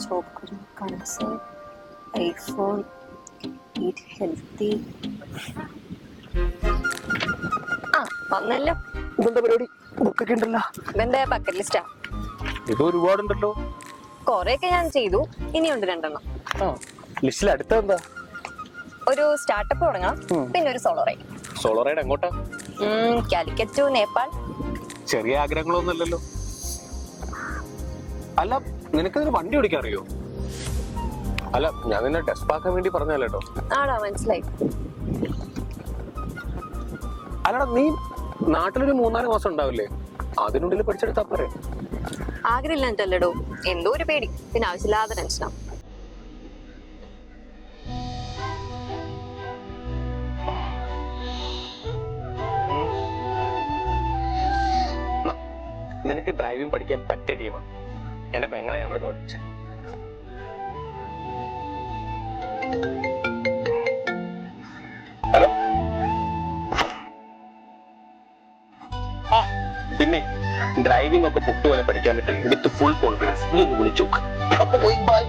job करूँ concert, iPhone, eat healthy. വന്നല്ലോ. ഇതെന്താ പരിപാടി? ബുക്കൊക്കെ ഉണ്ടല്ലോ. ഇതെന്റെ ബക്കറ്റ് ലിസ്റ്റാ. ഇത് ഒരുപാടുണ്ടല്ലോ. കൊറേയൊക്കെ ഞാൻ ചെയ്തു, ഇനിയുണ്ട് 2 ലിസ്റ്റിൽ അടുത്ത എന്താ? ഒരു സ്റ്റാർട്ടപ്പ് തുടങ്ങണം, പിന്നെ ഒരു സോളോ റൈഡ്. സോളോ റൈഡ് എങ്ങോട്ടാ? കാലിക്കറ്റ് ടു നേപ്പാൾ. ചെറിയ ആഗ്രഹങ്ങളൊന്നുമല്ലല്ലോ. അല്ല, നിനക്കതിന് വണ്ടി ഓടിക്കാൻ അറിയോ? അല്ല, ഞാൻ നിന്നെ ടെസ്റ്റ് ആക്കാൻ വേണ്ടി പറഞ്ഞല്ലോ. ആടാ, മനസ്സിലായി. അല്ലടാ, നീ നാട്ടിലൊരു 3-4 മാസം ഉണ്ടാവില്ലേ? അതിനുള്ളിൽ പഠിച്ചെടുത്താ പോരെ? ആഗ്രഹമില്ലല്ലോ, എന്തോ ഒരു പേടി, പിന്നെ ആവശ്യമില്ലാതെ ടെൻഷനാ. നിനക്ക് ഡ്രൈവിംഗ് പഠിക്കാൻ പറ്റിയ ടീമാണ്. എന്റെ പെങ്ങളെ ഞാൻ പഠിച്ചേ. ഹലോ. പിന്നെ ഡ്രൈവിംഗ് ഒക്കെ പൊട്ടു പോലെ പഠിക്കാൻ പറ്റും. വിത്ത് ഫുൾ കോൺഫിഡൻസ് നീ ഒന്ന് വിളിച്ചു. അപ്പൊ പോയി ബൈ.